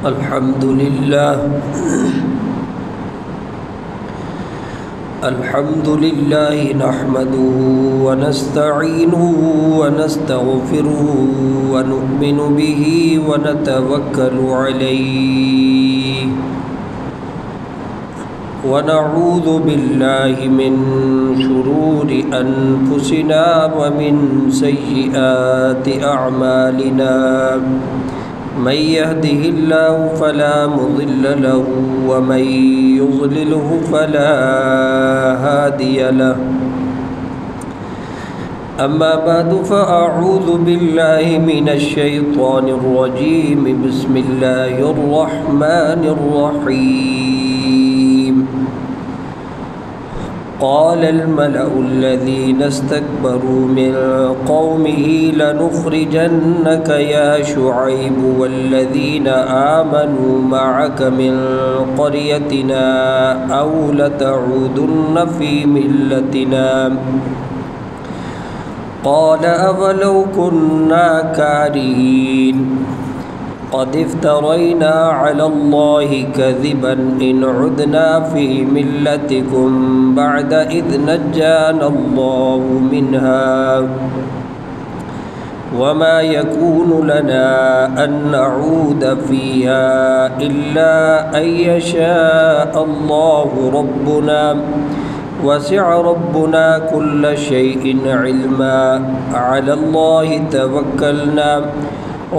الحمد لله نحمده ونستعينه ونستغفره ونؤمن به ونتوكل عليه ونعوذ بالله من شرور أنفسنا ومن سيئات أعمالنا من يهده الله فلا مضل له ومن يضلله فلا هادي له أما بعد فأعوذ بالله من الشيطان الرجيم بسم الله الرحمن الرحيم قال الملأ الذين استكبروا من قومه لنخرجنك يا شعيب والذين آمنوا معك من قريتنا أو لتعودن في ملتنا قال أولو كنا كارهين قد افترينا على الله كذبا إن عدنا في ملتكم بعد إذ نجانا الله منها وما يكون لنا أن نعود فيها إلا أن يشاء الله ربنا وسع ربنا كل شيء علما على الله توكلنا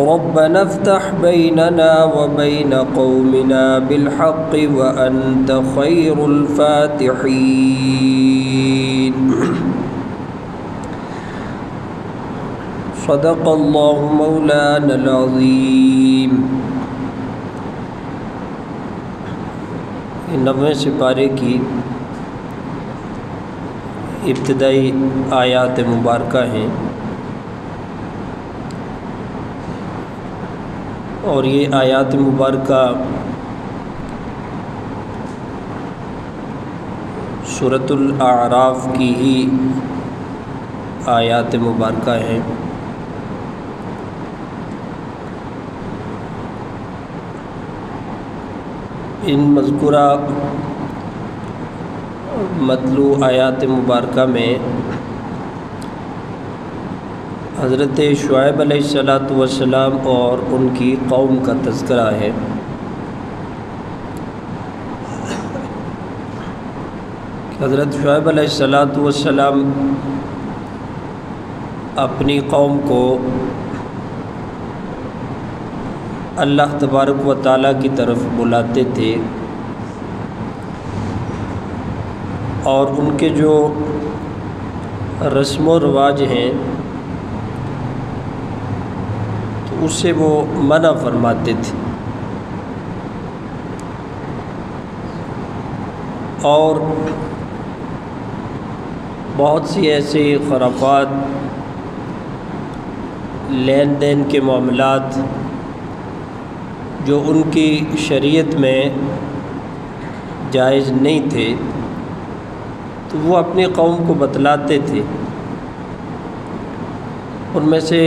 ربنا افتح بيننا وبين قومنا بالحق وأنت خير الفاتحين صدق الله مولانا العظيم 90 سپارے کی ابتدائی آیات مبارکہ ہیں اور یہ آیات مبارکہ سورۃ الاعراف کی ہی آیات مبارکہ ہیں۔ ان مذکورہ مطلوع آیات مبارکہ میں حضرت شعیب علیہ السلام اور ان کی قوم کا تذکرہ ہے۔ حضرت شعیب علیہ السلام اپنی قوم کو اللہ تبارک و تعالیٰ کی طرف بلاتے تھے اور ان کے جو رسم و رواج ہیں اس سے وہ منع فرماتے تھے اور بہت سی ایسے خرافات، لین دین کے معاملات جو ان کی شریعت میں جائز نہیں تھے تو وہ اپنی قوم کو بتلاتے تھے۔ ان میں سے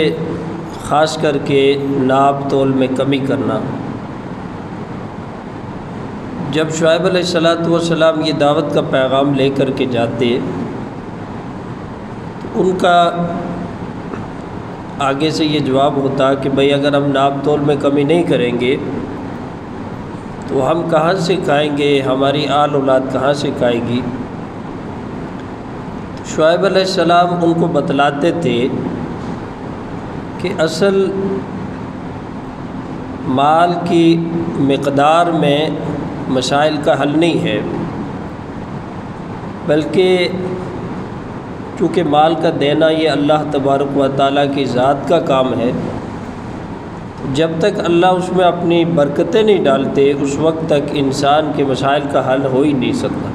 خاص کر کے ناپ تول میں کمی کرنا۔ جب شعیب علیہ السلام یہ دعوت کا پیغام لے کر کے جاتے تو ان کا آگے سے یہ جواب ہوتا کہ بھئی اگر ہم ناپ تول میں کمی نہیں کریں گے تو ہم کہاں سے کھائیں گے، ہماری آل اولاد کہاں سے کھائے گی۔ شعیب علیہ السلام ان کو بتلاتے تھے کہ اصل مال کی مقدار میں مسائل کا حل نہیں ہے، بلکہ چونکہ مال کا دینا یہ اللہ تبارک و تعالیٰ کی ذات کا کام ہے، جب تک اللہ اس میں اپنی برکتیں نہیں ڈالتے اس وقت تک انسان کے مسائل کا حل ہو ہی نہیں سکتا۔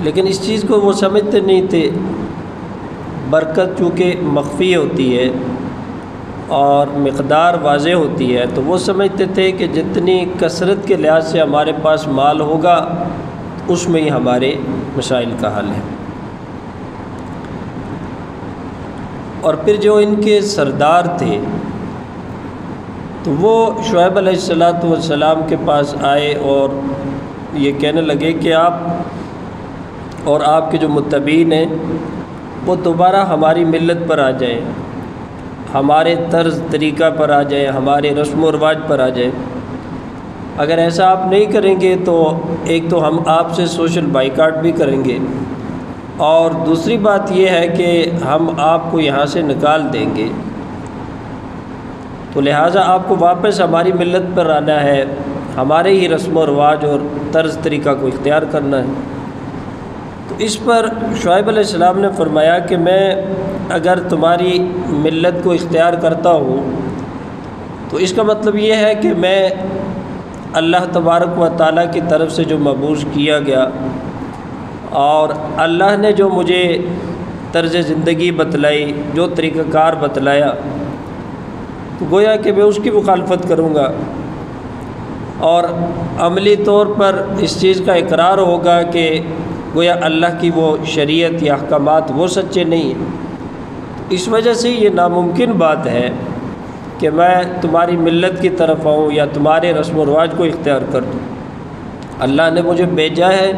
لیکن اس چیز کو وہ سمجھتے نہیں تھے۔ برکت چونکہ مخفی ہوتی ہے اور مقدار واضح ہوتی ہے تو وہ سمجھتے تھے کہ جتنی کثرت کے لحاظ سے ہمارے پاس مال ہوگا اس میں ہی ہمارے مسائل کا حل ہے۔ اور پھر جو ان کے سردار تھے تو تو وہ شعیب علیہ السلام کے پاس آئے اور یہ کہنے لگے کہ آپ اور آپ کے جو متبعین ہیں وہ دوبارہ ہماری ملت پر آ جائیں، ہمارے طرز طریقہ پر آ جائیں، ہمارے رسم و رواج پر آ جائیں۔ اگر ایسا آپ نہیں کریں گے تو ایک تو ہم آپ سے سوشل بائیکاٹ بھی کریں گے، اور دوسری بات یہ ہے کہ ہم آپ کو یہاں سے نکال دیں گے، تو لہٰذا آپ کو واپس ہماری ملت پر آنا ہے، ہمارے ہی رسم و رواج اور طرز طریقہ کو اختیار کرنا ہے۔ تو اس پر شعیب علیہ السلام نے فرمایا کہ میں اگر تمہاری ملت کو اختیار کرتا ہوں تو اس کا مطلب یہ ہے کہ میں اللہ تبارک و تعالیٰ کی طرف سے جو مبعوث کیا گیا اور اللہ نے جو مجھے طرز زندگی بتلائی، جو طریقہ کار بتلایا، تو گویا کہ میں اس کی مخالفت کروں گا، اور عملی طور پر اس چیز کا اقرار ہوگا کہ گویا اللہ کی وہ شریعت یا احکامات وہ سچے نہیں ہیں۔ اس وجہ سے یہ ناممکن بات ہے کہ میں تمہاری ملت کی طرف آؤں یا تمہارے رسم و رواج کو اختیار کر دوں۔ اللہ نے مجھے بھیجا ہے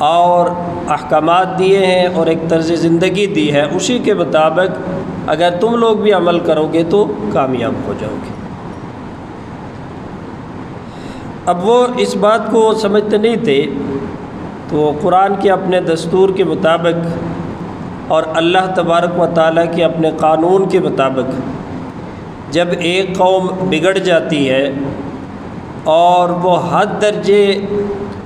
اور احکامات دیے ہیں اور ایک طرز زندگی دی ہے، اسی کے مطابق اگر تم لوگ بھی عمل کرو گے تو کامیاب ہو جاؤ گے۔ اب وہ اس بات کو سمجھتے نہیں تھے، تو قرآن کے اپنے دستور کے مطابق اور اللہ تبارک و تعالیٰ کے اپنے قانون کے مطابق جب ایک قوم بگڑ جاتی ہے اور وہ حد درجے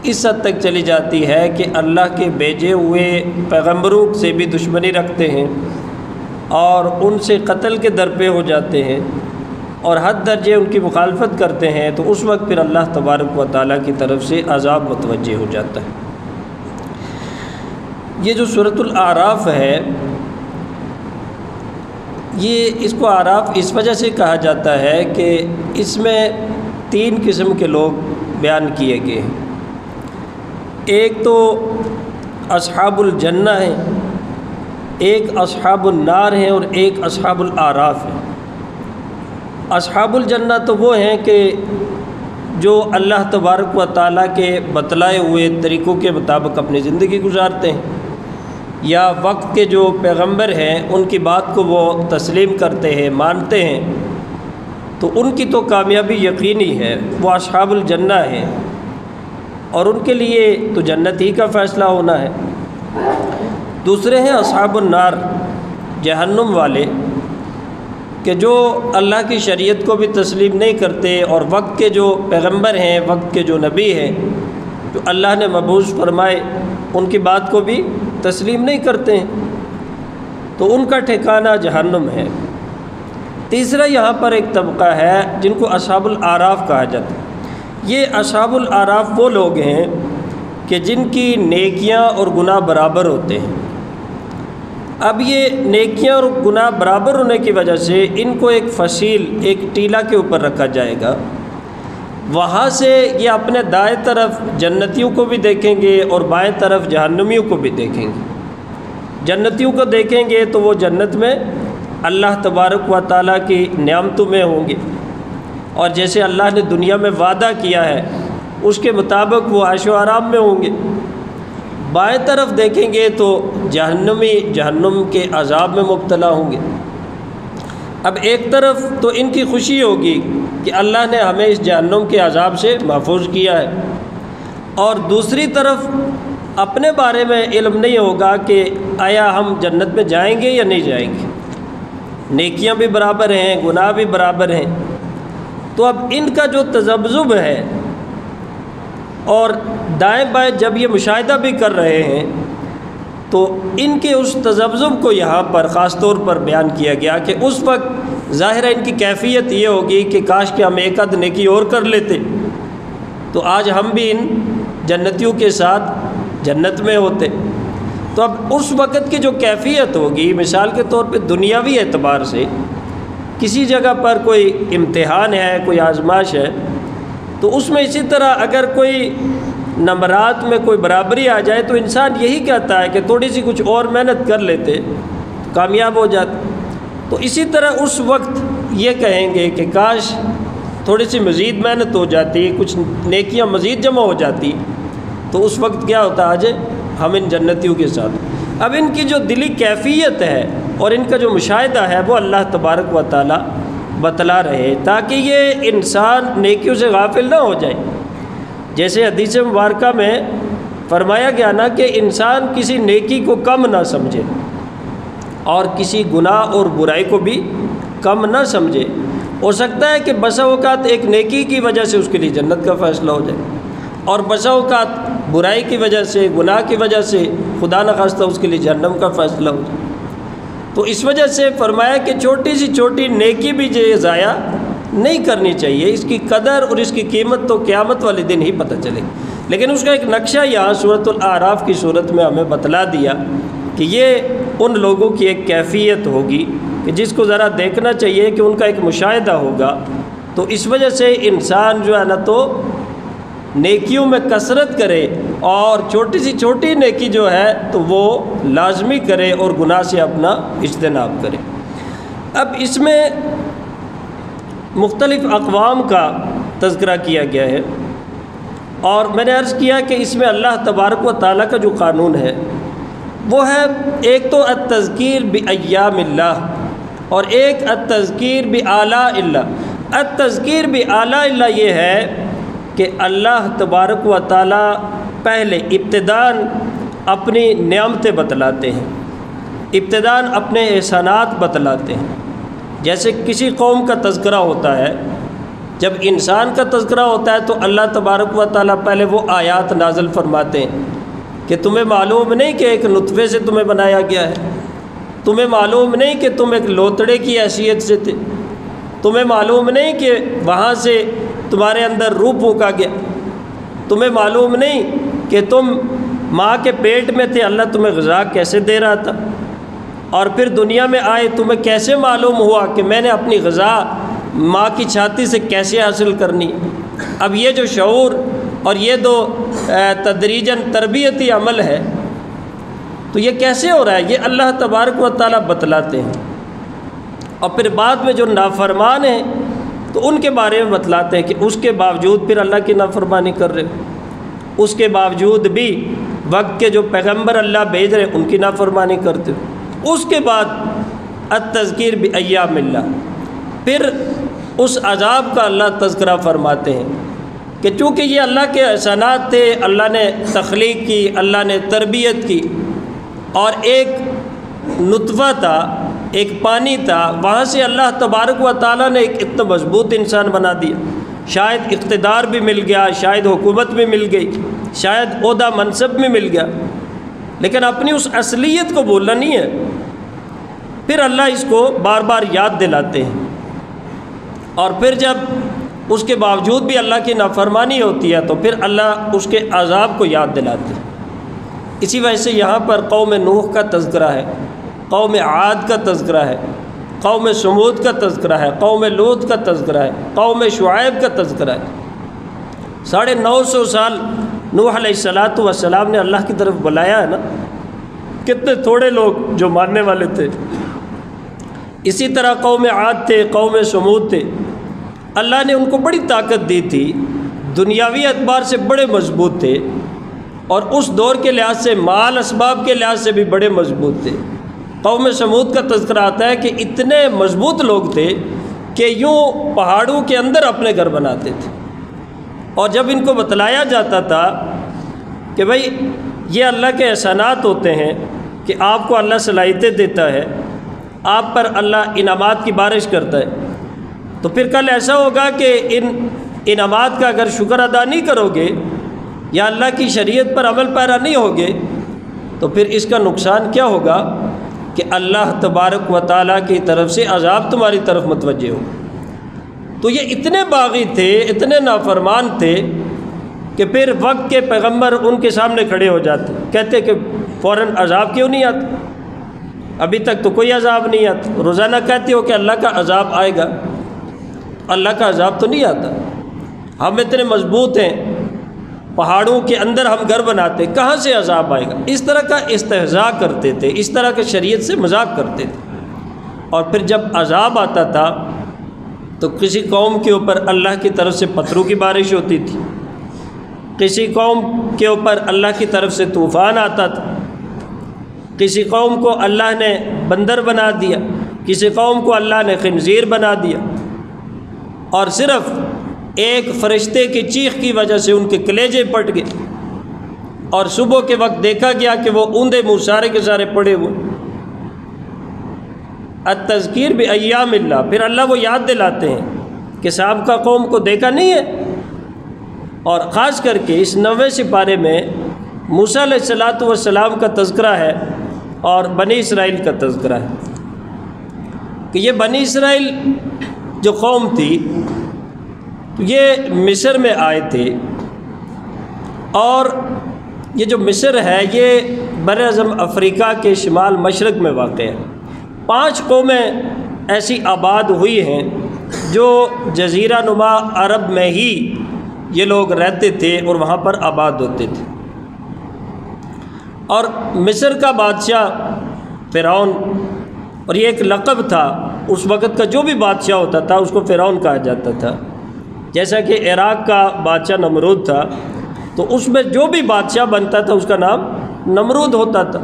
اس حد تک چلی جاتی ہے کہ اللہ کے بھیجے ہوئے پیغمبروں سے بھی دشمنی رکھتے ہیں اور ان سے قتل کے درپے ہو جاتے ہیں اور حد درجے ان کی مخالفت کرتے ہیں، تو اس وقت پھر اللہ تبارک و تعالیٰ کی طرف سے عذاب متوجہ ہو جاتا ہے۔ یہ جو سورۃ الاعراف ہے، یہ اس کو اعراف اس وجہ سے کہا جاتا ہے کہ اس میں 3 قسم کے لوگ بیان کیے گئے ہیں۔ ایک تو اصحاب الجنہ ہیں، ایک اصحاب النار ہیں، اور ایک اصحاب الاعراف ہیں۔ اصحاب الجنہ تو وہ ہیں کہ جو اللہ تبارک و تعالیٰ کے بتلائے ہوئے طریقوں کے مطابق اپنی زندگی گزارتے ہیں، یا وقت کے جو پیغمبر ہیں ان کی بات کو وہ تسلیم کرتے ہیں، مانتے ہیں، تو ان کی تو کامیابی یقینی ہے، وہ اصحاب الجنہ ہیں اور ان کے لیے تو جنت ہی کا فیصلہ ہونا ہے۔ دوسرے ہیں اصحاب النار، جہنم والے، کہ جو اللہ کی شریعت کو بھی تسلیم نہیں کرتے اور وقت کے جو پیغمبر ہیں، وقت کے جو نبی ہیں، جو اللہ نے مبعوث فرمائے، ان کی بات کو بھی تسلیم نہیں کرتے ہیں، تو ان کا ٹھکانہ جہنم ہے۔ تیسرا یہاں پر ایک طبقہ ہے جن کو اصحاب الاعراف کہا جاتا ہے۔ یہ اصحاب الاعراف وہ لوگ ہیں کہ جن کی نیکیاں اور گناہ برابر ہوتے ہیں۔ اب یہ نیکیاں اور گناہ برابر ہونے کی وجہ سے ان کو ایک فصیل، ایک ٹیلہ کے اوپر رکھا جائے گا، وہاں سے یہ اپنے دائیں طرف جنتیوں کو بھی دیکھیں گے اور بائیں طرف جہنمیوں کو بھی دیکھیں گے۔ جنتیوں کو دیکھیں گے تو وہ جنت میں اللہ تبارک و تعالیٰ کی نعمتوں میں ہوں گے، اور جیسے اللہ نے دنیا میں وعدہ کیا ہے اس کے مطابق وہ عیش و آرام میں ہوں گے۔ بائیں طرف دیکھیں گے تو جہنمی جہنم کے عذاب میں مبتلا ہوں گے۔ اب ایک طرف تو ان کی خوشی ہوگی کہ اللہ نے ہمیں اس جہنم کے عذاب سے محفوظ کیا ہے، اور دوسری طرف اپنے بارے میں علم نہیں ہوگا کہ آیا ہم جنت میں جائیں گے یا نہیں جائیں گے۔ نیکیاں بھی برابر ہیں، گناہ بھی برابر ہیں، تو اب ان کا جو تذبذب ہے اور دائیں بائیں جب یہ مشاہدہ بھی کر رہے ہیں تو ان کے اس تذبذب کو یہاں پر خاص طور پر بیان کیا گیا کہ اس وقت ظاہر ہے ان کی کیفیت یہ ہوگی کہ کاش کہ ہم ایک آدھ نیکی اور کر لیتے تو آج ہم بھی ان جنتیوں کے ساتھ جنت میں ہوتے۔ تو اب اس وقت کی جو کیفیت ہوگی، مثال کے طور پہ دنیاوی اعتبار سے کسی جگہ پر کوئی امتحان ہے، کوئی آزمائش ہے، تو اس میں اسی طرح اگر کوئی نمبرات میں کوئی برابری آ جائے تو انسان یہی کہتا ہے کہ تھوڑی سی کچھ اور محنت کر لیتے کامیاب ہو جاتے۔ تو اسی طرح اس وقت یہ کہیں گے کہ کاش تھوڑی سی مزید محنت ہو جاتی ہے، کچھ نیکیاں مزید جمع ہو جاتی، تو اس وقت کیا ہوتا ہے، آج ہم ان جنتیوں کے ساتھ۔ اب ان کی جو دلی کیفیت ہے اور ان کا جو مشاہدہ ہے وہ اللہ تبارک و تعالیٰ بتلا رہے، تاکہ یہ انسان نیکیوں سے غافل نہ ہو جائے۔ جیسے حدیث مبارکہ میں فرمایا گیا نا کہ انسان کسی نیکی کو کم نہ سمجھے اور کسی گناہ اور برائی کو بھی کم نہ سمجھے۔ ہو سکتا ہے کہ بسا اوقات ایک نیکی کی وجہ سے اس کے لیے جنت کا فیصلہ ہو جائے، اور بسا اوقات برائی کی وجہ سے، گناہ کی وجہ سے خدا نخواستہ اس کے لیے جہنم کا فیصلہ ہو جائے۔ تو اس وجہ سے فرمایا کہ چھوٹی سی چھوٹی نیکی بھی جو ضائع نہیں کرنی چاہیے، اس کی قدر اور اس کی قیمت تو قیامت والے دن ہی پتہ چلے گی۔ لیکن اس کا ایک نقشہ یہاں سورۃ الاعراف کی صورت میں ہمیں بتلا دیا کہ یہ ان لوگوں کی ایک کیفیت ہوگی کہ جس کو ذرا دیکھنا چاہیے کہ ان کا ایک مشاہدہ ہوگا۔ تو اس وجہ سے انسان جو ہے نا تو نیکیوں میں کثرت کرے، اور چھوٹی سی چھوٹی نیکی جو ہے تو وہ لازمی کرے اور گناہ سے اپنا اجتناب کرے۔ اب اس میں مختلف اقوام کا تذکرہ کیا گیا ہے، اور میں نے عرض کیا کہ اس میں اللہ تبارک و تعالیٰ کا جو قانون ہے وہ ہے، ایک تو التذکیر بایام اللہ اور ایک التذکیر بآلاء اللہ۔ التذکیر بآلاء اللہ یہ ہے کہ اللہ تبارک و تعالیٰ پہلے ابتداً اپنی نعمتیں بتلاتے ہیں، ابتداً اپنے احسانات بتلاتے ہیں۔ جیسے کسی قوم کا تذکرہ ہوتا ہے، جب انسان کا تذکرہ ہوتا ہے تو اللہ تبارک و تعالیٰ پہلے وہ آیات نازل فرماتے ہیں کہ تمہیں معلوم نہیں کہ ایک نطفے سے تمہیں بنایا گیا ہے، تمہیں معلوم نہیں کہ تم ایک لوتڑے کی حیثیت سے تھے، تمہیں معلوم نہیں کہ وہاں سے تمہارے اندر روح پھونکا گیا، تمہیں معلوم نہیں کہ تم ماں کے پیٹ میں تھے، اللہ تمہیں غذا کیسے دے رہا تھا، اور پھر دنیا میں آئے تمہیں کیسے معلوم ہوا کہ میں نے اپنی غذا ماں کی چھاتی سے کیسے حاصل کرنی۔ اب یہ جو شعور اور یہ دو تدریجاً تربیتی عمل ہے، تو یہ کیسے ہو رہا ہے، یہ اللہ تبارک و تعالیٰ بتلاتے ہیں۔ اور پھر بعد میں جو نافرمان ہیں تو ان کے بارے میں بتلاتے ہیں کہ اس کے باوجود پھر اللہ کی نافرمانی کر رہے ہو، اس کے باوجود بھی وقت کے جو پیغمبر اللہ بھیج رہے ان کی نافرمانی کرتے ہو۔ اس کے بعد التذکیر بایام اللہ، پھر اس عذاب کا اللہ تذکرہ فرماتے ہیں کہ چونکہ یہ اللہ کے احسانات تھے، اللہ نے تخلیق کی، اللہ نے تربیت کی، اور ایک نطفہ تھا، ایک پانی تھا، وہاں سے اللہ تبارک و تعالیٰ نے ایک اتنا مضبوط انسان بنا دیا، شاید اقتدار بھی مل گیا، شاید حکومت بھی مل گئی، شاید عہدہ منصب بھی مل گیا، لیکن اپنی اس اصلیت کو بھولنا نہیں ہے۔ پھر اللہ اس کو بار بار یاد دلاتے ہیں، اور پھر جب اس کے باوجود بھی اللہ کی نافرمانی ہوتی ہے تو پھر اللہ اس کے عذاب کو یاد دلاتے ہیں۔ اسی وجہ سے یہاں پر قوم نوح کا تذکرہ ہے، قوم عاد کا تذکرہ ہے، قوم سمود کا تذکرہ ہے، قوم لوط کا تذکرہ ہے، قوم شعیب کا تذکرہ ہے۔ 950 سال نوح علیہ السلام نے اللہ کی طرف بلایا ہے نا، کتنے تھوڑے لوگ جو ماننے والے تھے۔ اسی طرح قوم عاد تھے، قوم سمود تھے، اللہ نے ان کو بڑی طاقت دی تھی، دنیاوی اعتبار سے بڑے مضبوط تھے، اور اس دور کے لحاظ سے مال اسباب کے لحاظ سے بھی بڑے مضبوط تھے۔ قوم سمود کا تذکرہ آتا ہے کہ اتنے مضبوط لوگ تھے کہ یوں پہاڑوں کے اندر اپنے گھر بناتے تھے، اور جب ان کو بتلایا جاتا تھا کہ بھائی یہ اللہ کے احسانات ہوتے ہیں کہ آپ کو اللہ صلاحیتیں دیتا ہے، آپ پر اللہ انعامات کی بارش کرتا ہے، تو پھر کل ایسا ہوگا کہ ان انعامات کا اگر شکر ادا نہیں کرو گے یا اللہ کی شریعت پر عمل پیرا نہیں ہوگے تو پھر اس کا نقصان کیا ہوگا کہ اللہ تبارک و تعالیٰ کی طرف سے عذاب تمہاری طرف متوجہ ہو۔ تو یہ اتنے باغی تھے، اتنے نافرمان تھے کہ پھر وقت کے پیغمبر ان کے سامنے کھڑے ہو جاتے، کہتے کہ فوراً عذاب کیوں نہیں آتا، ابھی تک تو کوئی عذاب نہیں آتا۔ روزانہ کہتے ہو کہ اللہ کا عذاب آئے گا، اللہ کا عذاب تو نہیں آتا، ہم اتنے مضبوط ہیں، پہاڑوں کے اندر ہم گھر بناتے، کہاں سے عذاب آئے گا۔ اس طرح کا استہزاء کرتے تھے، اس طرح کے شریعت سے مذاق کرتے تھے، اور پھر جب عذاب آتا تھا تو کسی قوم کے اوپر اللہ کی طرف سے پتھروں کی بارش ہوتی تھی، کسی قوم کے اوپر اللہ کی طرف سے طوفان آتا تھا، کسی قوم کو اللہ نے بندر بنا دیا، کسی قوم کو اللہ نے خنزیر بنا دیا، اور صرف ایک فرشتے کی چیخ کی وجہ سے ان کے کلیجے پھٹ گئے، اور صبح کے وقت دیکھا گیا کہ وہ اوندے منہ سارے کے سارے پڑے ہوئے۔ التذکیر بایام اللہ، پھر اللہ وہ یاد دلاتے ہیں کہ سابقہ قوم کو دیکھا نہیں ہے، اور خاص کر کے اس 9ویں سپارے میں موسیٰ علیہ السلام کا تذکرہ ہے اور بنی اسرائیل کا تذکرہ ہے کہ یہ بنی اسرائیل جو قوم تھی یہ مصر میں آئے تھے، اور یہ جو مصر ہے یہ بر اعظم افریقہ کے شمال مشرق میں واقع ہے۔ 5 قومیں ایسی آباد ہوئی ہیں جو جزیرہ نما عرب میں ہی یہ لوگ رہتے تھے اور وہاں پر آباد ہوتے تھے، اور مصر کا بادشاہ فرعون، اور یہ ایک لقب تھا اس وقت کا، جو بھی بادشاہ ہوتا تھا اس کو فرعون کہا جاتا تھا، جیسا کہ عراق کا بادشاہ نمرود تھا تو اس میں جو بھی بادشاہ بنتا تھا اس کا نام نمرود ہوتا تھا۔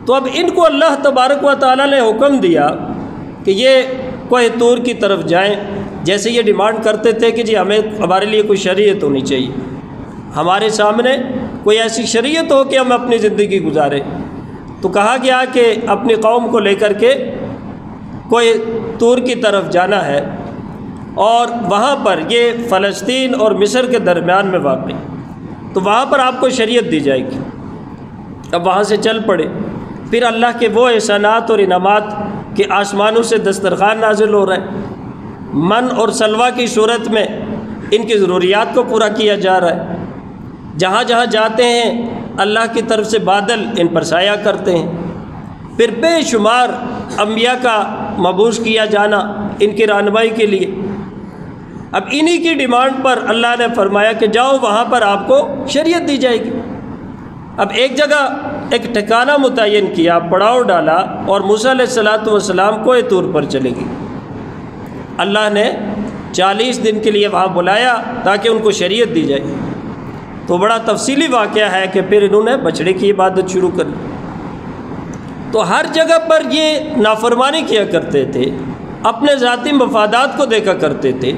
تو اب ان کو اللہ تبارک و تعالیٰ نے حکم دیا کہ یہ کوہ طور کی طرف جائیں، جیسے یہ ڈیمانڈ کرتے تھے کہ جی ہمارے لیے کوئی شریعت ہونی چاہیے، ہمارے سامنے کوئی ایسی شریعت ہو کہ ہم اپنی زندگی گزاریں۔ تو کہا گیا کہ اپنی قوم کو لے کر کے کوہ طور کی طرف جانا ہے، اور وہاں پر یہ فلسطین اور مصر کے درمیان میں واقع، تو وہاں پر آپ کو شریعت دی جائے گی۔ اب وہاں سے چل پڑے، پھر اللہ کے وہ احسانات اور انعامات کہ آسمانوں سے دسترخوان نازل ہو رہا ہے، من اور سلوہ کی صورت میں ان کی ضروریات کو پورا کیا جا رہا ہے، جہاں جہاں جاتے ہیں اللہ کی طرف سے بادل ان پر سایہ کرتے ہیں، پھر بے شمار انبیاء کا مبعوث کیا جانا ان کی رہنمائی کے لیے۔ اب انہی کی ڈیمانڈ پر اللہ نے فرمایا کہ جاؤ وہاں پر آپ کو شریعت دی جائے گی۔ اب ایک جگہ ایک ٹھکانہ متعین کیا، پڑاؤ ڈالا، اور موسیٰ علیہ السلام کوہ طور پر چلے گی۔ اللہ نے 40 دن کے لیے وہاں بلایا تاکہ ان کو شریعت دی جائے۔ تو بڑا تفصیلی واقعہ ہے کہ پھر انہوں نے بچڑے کی عبادت شروع کر لی۔ تو ہر جگہ پر یہ نافرمانی کیا کرتے تھے، اپنے ذاتی مفادات کو دیکھا کرتے تھے۔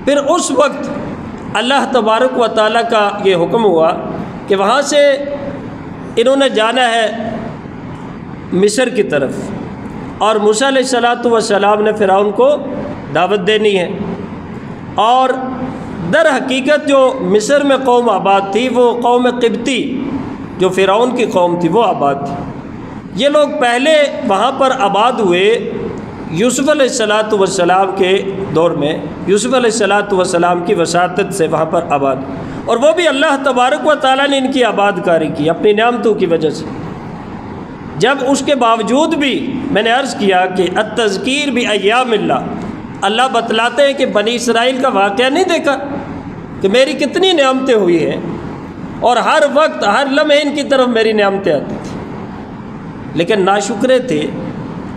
پھر اس وقت اللہ تبارک و تعالیٰ کا یہ حکم ہوا کہ وہاں سے انہوں نے جانا ہے مصر کی طرف، اور موسیٰ علیہ السلام نے فرعون کو دعوت دینی ہے۔ اور در حقیقت جو مصر میں قوم آباد تھی وہ قوم قبطی، جو فرعون کی قوم تھی وہ آباد تھی۔ یہ لوگ پہلے وہاں پر آباد ہوئے یوسف علیہ السلام کے دور میں، یوسف علیہ السلام کی وساطت سے وہاں پر آباد، اور وہ بھی اللہ تبارک و تعالیٰ نے ان کی آباد کاری کی اپنی نعمتوں کی وجہ سے۔ جب اس کے باوجود بھی میں نے عرض کیا کہ التذکیر بایام اللہ، اللہ بتلاتے ہیں کہ بنی اسرائیل کا واقعہ نہیں دیکھا کہ میری کتنی نعمتیں ہوئی ہیں، اور ہر وقت ہر لمحے ان کی طرف میری نعمتیں آتی تھیں، لیکن ناشکرے تھے،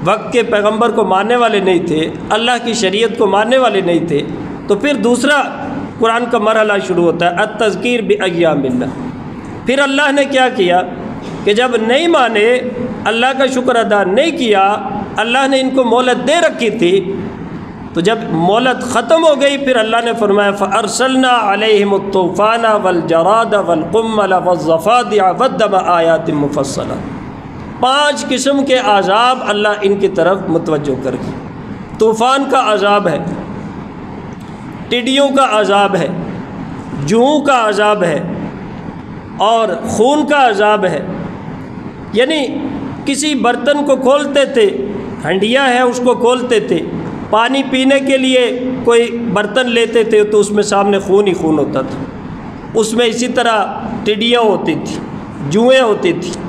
وقت کے پیغمبر کو ماننے والے نہیں تھے، اللہ کی شریعت کو ماننے والے نہیں تھے۔ تو پھر دوسرا قرآن کا مرحلہ شروع ہوتا ہے التذکیر بایام اللہ۔ پھر اللہ نے کیا کیا کہ جب نہیں مانے، اللہ کا شکر ادا نہیں کیا، اللہ نے ان کو مہلت دے رکھی تھی، تو جب مہلت ختم ہو گئی پھر اللہ نے فرمایا فَأَرْسَلْنَا عَلَيْهِمُ الطُّوفَانَ وَالْجَرَادَ وَالْقُمَّلَ وَالضَّفَادِعَ وَالدَّمَ آیَاتٍ مُفَصَّلَاتٍ۔ 5 قسم کے عذاب اللہ ان کی طرف متوجہ کر گئی۔ طوفان کا عذاب ہے، ٹڈیوں کا عذاب ہے، جوؤں کا عذاب ہے، اور خون کا عذاب ہے۔ یعنی کسی برتن کو کھولتے تھے، ہنڈیا ہے اس کو کھولتے تھے، پانی پینے کے لیے کوئی برتن لیتے تھے تو اس میں سامنے خون ہی خون ہوتا تھا، اس میں اسی طرح ٹڈیاں ہوتی تھیں، جوئیں ہوتی تھیں،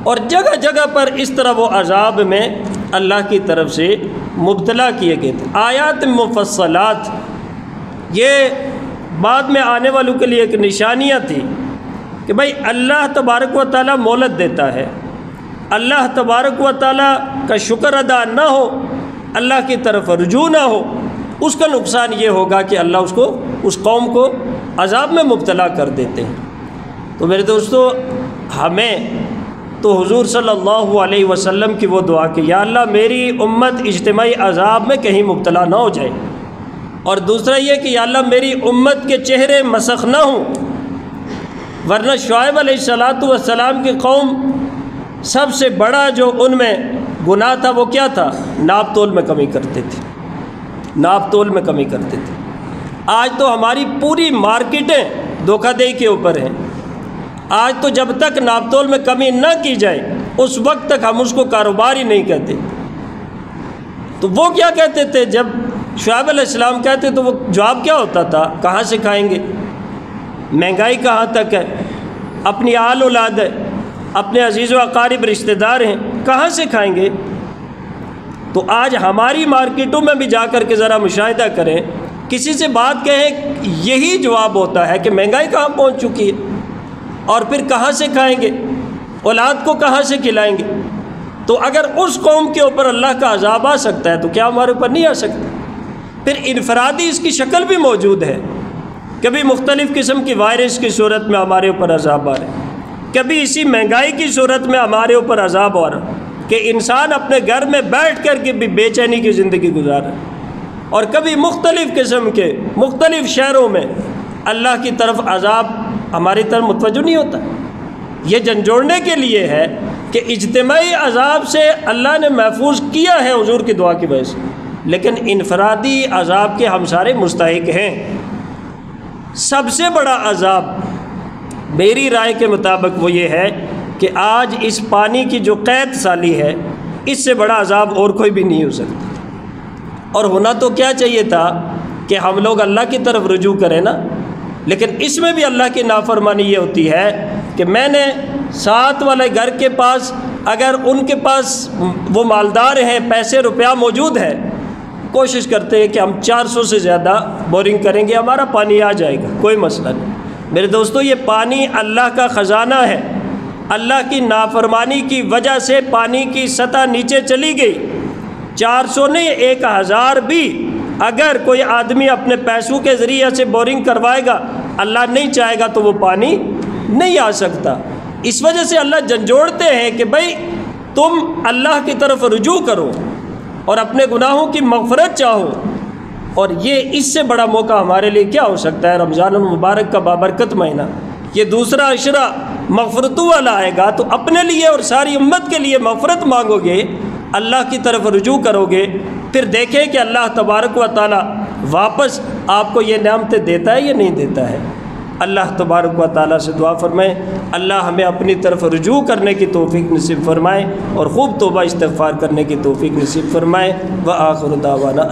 اور جگہ جگہ پر اس طرح وہ عذاب میں اللہ کی طرف سے مبتلا کیے گئے تھے۔ آیات مفصلات، یہ بعد میں آنے والوں کے لیے ایک نشانیاں تھی کہ بھائی اللہ تبارک و تعالیٰ مہلت دیتا ہے، اللہ تبارک و تعالیٰ کا شکر ادا نہ ہو، اللہ کی طرف رجوع نہ ہو، اس کا نقصان یہ ہوگا کہ اللہ اس قوم کو عذاب میں مبتلا کر دیتے ہیں۔ تو میرے دوستو، ہمیں تو حضور صلی اللہ علیہ وسلم کی وہ دعا کہ یا اللہ میری امت اجتماعی عذاب میں کہیں مبتلا نہ ہو جائے، اور دوسرا یہ کہ یا اللہ میری امت کے چہرے مسخ نہ ہوں، ورنہ شعیب علیہ السلام کی قوم سب سے بڑا جو ان میں گناہ تھا وہ کیا تھا؟ ناپ تول میں کمی کرتے تھے، ناپ تول میں کمی کرتے تھے۔ آج تو ہماری پوری مارکیٹیں دھوکہ دہی کے اوپر ہیں۔ آج تو جب تک ناپ تول میں کمی نہ کی جائے اس وقت تک ہم اس کو کاروبار ہی نہیں کہتے۔ تو وہ کیا کہتے تھے جب شعیب علیہ السلام کہتے تو وہ جواب کیا ہوتا تھا؟ کہاں سے کھائیں گے؟ مہنگائی کہاں تک ہے، اپنی آل اولاد ہے، اپنے عزیز و اقارب رشتہ دار ہیں، کہاں سے کھائیں گے؟ تو آج ہماری مارکیٹوں میں بھی جا کر کے ذرا مشاہدہ کریں، کسی سے بات کہیں یہی جواب ہوتا ہے کہ مہنگائی کہاں پہنچ چکی ہے، اور پھر کہاں سے کھائیں گے، اولاد کو کہاں سے کھلائیں گے؟ تو اگر اس قوم کے اوپر اللہ کا عذاب آ سکتا ہے تو کیا ہمارے اوپر نہیں آ سکتا؟ پھر انفرادی اس کی شکل بھی موجود ہے، کبھی مختلف قسم کی وائرس کی صورت میں ہمارے اوپر عذاب آ رہا ہے، کبھی اسی مہنگائی کی صورت میں ہمارے اوپر عذاب آ رہا ہے کہ انسان اپنے گھر میں بیٹھ کر کے بھی بے چینی کی زندگی گزار رہا ہے، اور کبھی مختلف قسم کے مختلف شہروں میں اللہ کی طرف عذاب ہماری طرف متوجہ نہیں ہوتا۔ یہ جھنجھوڑنے کے لیے ہے کہ اجتماعی عذاب سے اللہ نے محفوظ کیا ہے حضور کی دعا کی وجہ سے، لیکن انفرادی عذاب کے ہم سارے مستحق ہیں۔ سب سے بڑا عذاب میری رائے کے مطابق وہ یہ ہے کہ آج اس پانی کی جو قید سالی ہے اس سے بڑا عذاب اور کوئی بھی نہیں ہو سکتا۔ اور ہونا تو کیا چاہیے تھا کہ ہم لوگ اللہ کی طرف رجوع کریں نا، لیکن اس میں بھی اللہ کی نافرمانی یہ ہوتی ہے کہ میں نے ساتھ والے گھر کے پاس اگر ان کے پاس وہ مالدار ہیں، پیسے روپیہ موجود ہے، کوشش کرتے ہیں کہ ہم 400 سے زیادہ بورنگ کریں گے، ہمارا پانی آ جائے گا، کوئی مسئلہ نہیں۔ میرے دوستو، یہ پانی اللہ کا خزانہ ہے، اللہ کی نافرمانی کی وجہ سے پانی کی سطح نیچے چلی گئی۔ 400 نہیں، 1000 بھی اگر کوئی آدمی اپنے پیسوں کے ذریعے سے بورنگ کروائے گا، اللہ نہیں چاہے گا تو وہ پانی نہیں آ سکتا۔ اس وجہ سے اللہ جھنجھوڑتے ہیں کہ بھائی تم اللہ کی طرف رجوع کرو اور اپنے گناہوں کی مغفرت چاہو، اور یہ اس سے بڑا موقع ہمارے لیے کیا ہو سکتا ہے؟ رمضان المبارک کا بابرکت مہینہ، یہ دوسرا عشرہ مغفرتوں والا آئے گا، تو اپنے لیے اور ساری امت کے لیے مغفرت مانگو گے، اللہ کی طرف رجوع کرو گے، پھر دیکھیں کہ اللہ تبارک و تعالی واپس آپ کو یہ نعمتیں دیتا ہے یا نہیں دیتا ہے۔ اللہ تبارک و تعالی سے دعا فرمائیں اللہ ہمیں اپنی طرف رجوع کرنے کی توفیق نصیب فرمائے اور خوب توبہ استغفار کرنے کی توفیق نصیب فرمائے۔ وآخر دعوانا